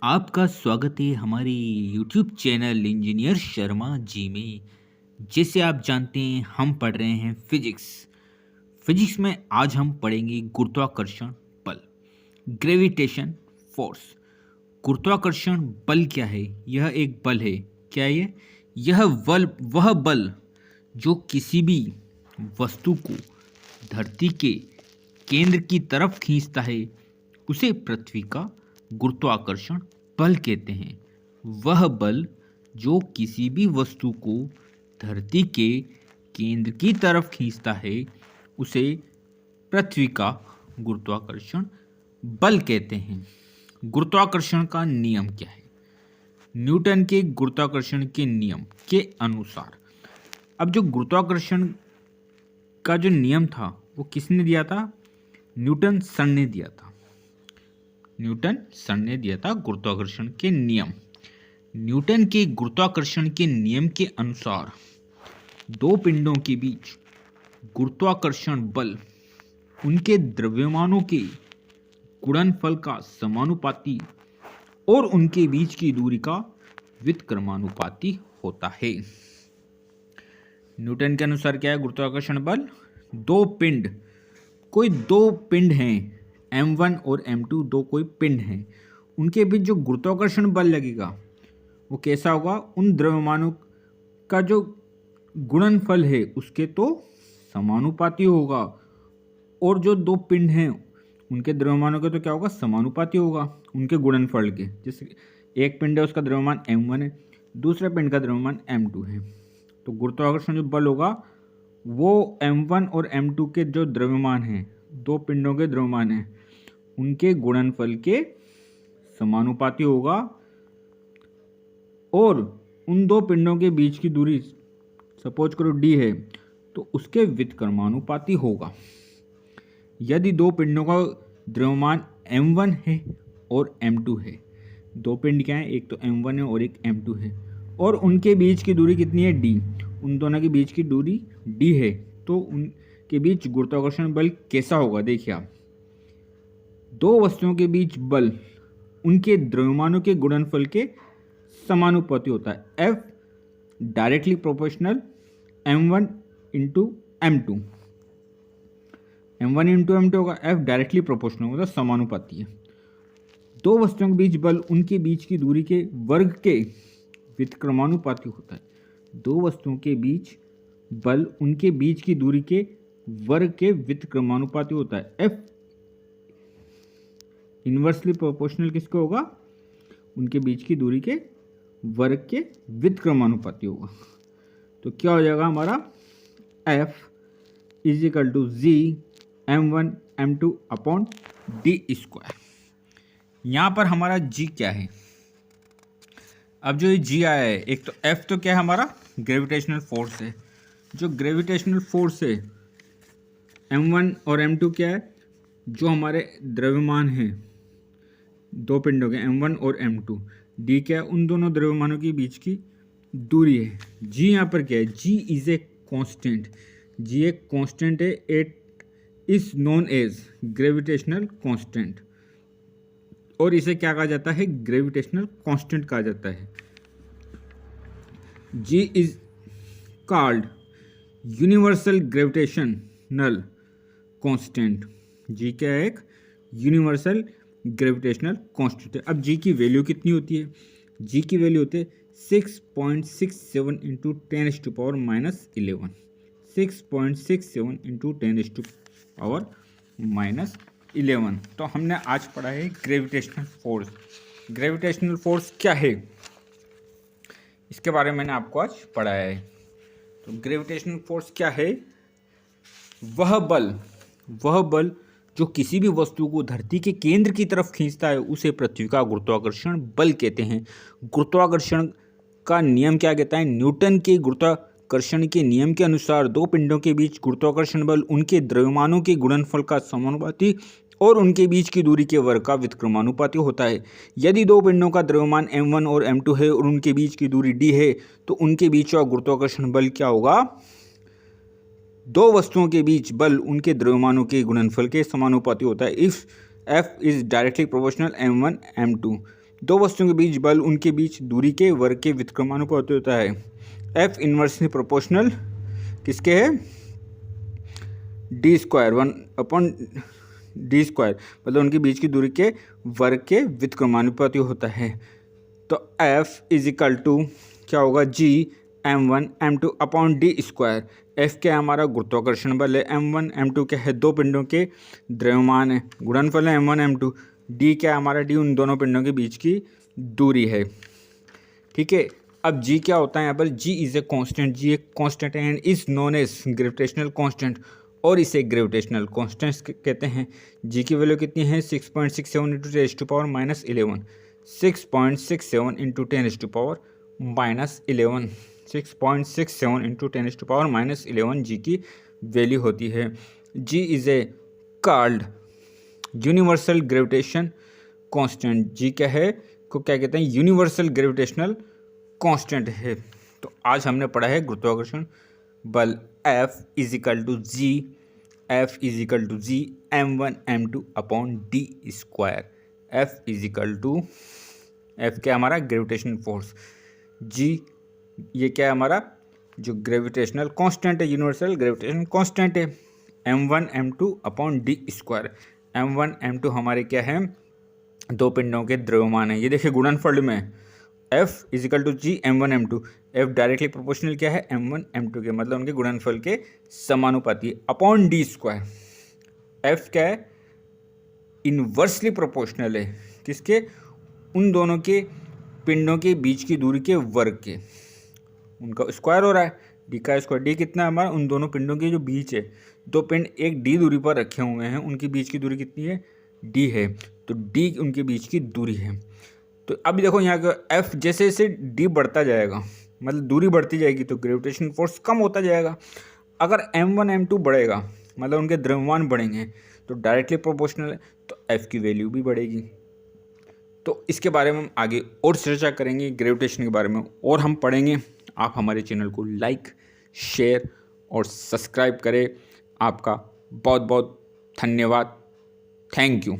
आपका स्वागत है हमारे YouTube channel engineer Sharma ji में। जैसे आप जानते हैं हम पढ़ रहे हैं फिजिक्स। फिजिक्स में आज हम पढ़ेंगे गुरुत्वाकर्षण बल, ग्रेविटेशन फोर्स। गुरुत्वाकर्षण बल क्या है? यह एक बल है। क्या है ये? यह बल वह बल जो किसी भी वस्तु को धरती के केंद्र की तरफ खींचता है उसे पृथ्वी का गुरुत्वाकर्षण बल कहते हैं। वह बल जो किसी भी वस्तु को धरती के केंद्र की तरफ खींचता है उसे पृथ्वी का गुरुत्वाकर्षण बल कहते हैं। गुरुत्वाकर्षण का नियम क्या है? न्यूटन के गुरुत्वाकर्षण के नियम के अनुसार, अब जो गुरुत्वाकर्षण का जो नियम था वो किसने दिया था? न्यूटन सर ने दिया था। न्यूटन सर ने दिया था गुरुत्वाकर्षण के नियम। न्यूटन के गुरुत्वाकर्षण के नियम के अनुसार दो पिंडों के बीच गुरुत्वाकर्षण बल उनके द्रव्यमानों के गुणनफल का समानुपाती और उनके बीच की दूरी का व्युत्क्रमानुपाती होता है। न्यूटन के अनुसार क्या है गुरुत्वाकर्षण बल? कोई दो पिंड हैं, M1 और M2, दो कोई पिंड हैं, उनके बीच जो गुरुत्वाकर्षण बल लगेगा वो कैसा होगा? उन द्रव्यमानों का जो गुणनफल है उसके तो समानुपाती होगा, और जो दो पिंड हैं उनके द्रव्यमानों के तो क्या होगा? समानुपाती होगा उनके गुणनफल के। जैसे एक पिंड है उसका द्रव्यमान M1 है, दूसरे पिंड का द्रव्यमान M2 है, तो गुरुत्वाकर्षण जो बल होगा वो M1 और M2 के जो द्रव्यमान हैं, दो पिंडों के द्रव्यमान हैं, उनके गुणनफल के समानुपाती होगा, और उन दो पिंडों के बीच की दूरी सपोज करो d है तो उसके व्युत्क्रमानुपाती होगा। यदि दो पिंडों का द्रव्यमान M1 है और M2 है, दो पिंड क्या है? एक तो M1 है और एक M2 है, और उनके बीच की दूरी कितनी है? d। उन दोनों के बीच की दूरी d है, तो उनके बीच गुरुत्वाकर्षण बल कैसा होगा? देखिए आप, दो वस्तुओं के बीच बल उनके द्रव्यमानों के गुणनफल के समानुपाती होता है। F directly proportional M1 into M2। M1 into M2 होगा, F डायरेक्टली प्रोपोर्शनल होगा, समानुपाती है। दो वस्तुओं के बीच बल उनके बीच की दूरी के वर्ग के व्युत्क्रमानुपाती होता है। दो वस्तुओं के बीच बल उनके बीच की दूरी के वर्ग के व्युत्क्रमानुपाती होता है। F इनवर्सली प्रोपोर्शनल किसको होगा? उनके बीच की दूरी के वर्ग के व्युत्क्रमानुपाती होगा। तो क्या हो जाएगा हमारा? F is equal to G M1 M2 upon d²। यहाँ पर हमारा g क्या है? अब जो ये g आया है, एक तो F तो क्या है हमारा? ग्रेविटेशनल फोर्स है। जो ग्रेविटेशनल फोर्स है M1 और M2 क्या है? जो हमारे द्रव्यमान हैं दो पिंडों के M1 और M2, d क्या है? उन दोनों द्रव्यमानों के बीच की दूरी है। g यहाँ पर क्या है? g is a constant. g एक कांस्टेंट है, it is known as gravitational constant, और इसे क्या कहा जाता है? ग्रेविटेशनल कांस्टेंट कहा जाता है। g is called universal gravitational constant. g क्या है? एक यूनिवर्सल ग्रेविटेशनल कांस्टेंट है। अब g की वैल्यू कितनी होती है? g की वैल्यू होती है 6.67 इंटू 10⁻⁻11। 6.67 इंटू 10⁻⁻11। तो हमने आज पढ़ा है ग्रेविटेशनल फोर्स। ग्रेविटेशनल फोर्स क्या है इसके बारे में मैंने आपको आज पढ़ाया है। तो ग्रेविटेशनल फोर्स क्या है? वह बल जो किसी भी वस्तु को धरती के केंद्र की तरफ खींचता है उसे पृथ्वी का गुरुत्वाकर्षण बल कहते हैं। गुरुत्वाकर्षण का नियम क्या कहता है? न्यूटन के गुरुत्वाकर्षण के नियम के अनुसार दो पिंडों के बीच गुरुत्वाकर्षण बल उनके द्रव्यमानों के गुणनफल का समानुपाती और उनके बीच की दूरी के वर्ग का व्युत्क्रमानुपाती होता है। यदि दो पिंडों का द्रव्यमान M1 और M2 है और उनके बीच की दूरी d है तो उनके बीच का गुरुत्वाकर्षण बल क्या होगा? दो वस्तुओं के बीच बल उनके द्रव्यमानों के गुणनफल के समानुपाती होता है। If F is directly proportional M1 M2, दो वस्तुओं के बीच बल उनके बीच दूरी के वर्ग के व्युत्क्रमानुपाती होता है। एफ इनवर्सली प्रोपोर्शनल किसके है? डी स्क्वायर 1/d², मतलब उनके बीच की दूरी के वर्ग के व्युत्क्रमानुपाती होता है। तो F इज इक्वल टू क्या होगा? G m1m2/d²। F क्या है? हमारा गुरुत्वाकर्षण बल है। m1 m2 क्या है? दो पिंडों के द्रव्यमान है, गुणनफल है m1 m2। d क्या है? हमारा d उन दोनों पिंडों के बीच की दूरी है। ठीक है, अब g क्या होता है यहाँ पर? g is a constant, g एक कांस्टेंट है and is known as gravitational constant, और इसे ग्रेविटेशनल कांस्टेंट्स कहते हैं। g की वैल्यू कितनी है? 6.67 × 10⁻11। 6.67 × 10⁻11 6.67 × 10⁻11 g की वैल्यू होती है। g is A called universal gravitation constant. g क्या है? को क्या कहते हैं? यूनिवर्सल ग्रेविटेशनल कांस्टेंट है। तो आज हमने पढ़ा है गुरुत्वाकर्षण बल F is equal to G m1m2/d²। F is equal to F क्या हमारा? Gravitational force. G ये क्या है? हमारा जो ग्रेविटेशनल कांस्टेंट है, यूनिवर्सल ग्रेविटेशनल कांस्टेंट है, m1m2/d²। m1 m2 हमारे क्या है? दो पिंडों के द्रव्यमान है। ये देखिए गुणनफल में F is equal to G m1 m2। F directly proportional क्या है? m1 m2 के, मतलब उनके गुणनफल के समानुपाती अपॉन d²। F क्या है? इनवर्सली प्रोपोर्शनल है किसके? उन दोनों के पिंडों के बीच की दूरी के वर्ग के, उनका स्क्वायर हो रहा है। d का स्क्वायर, d कितना है हमारा? उन दोनों पिंडों के जो बीच है, दो पिंड एक d दूरी पर रखे हुए हैं, उनके बीच की दूरी कितनी है? d है। तो d उनके बीच की दूरी है। तो अब देखो यहाँ का F जैसे जैसे d बढ़ता जाएगा, मतलब दूरी बढ़ती जाएगी, तो ग्रेविटेशन फोर्स कम होता जाएगा। अगर m1 m2 बढ़ेगा, मतलब उनके द्रव्यमान बढ़ेंगे, तो डायरेक्टली प्रोपोर्शनल है, तो F की वैल्यू भी बढ़ेगी। तो इसके बारे में हम आगे और चर्चा करेंगे, ग्रेविटेशन के बारे में और हम पढ़ेंगे। आप हमारे चैनल को लाइक, शेयर और सब्सक्राइब करें। आपका बहुत बहुत धन्यवाद। Thank you.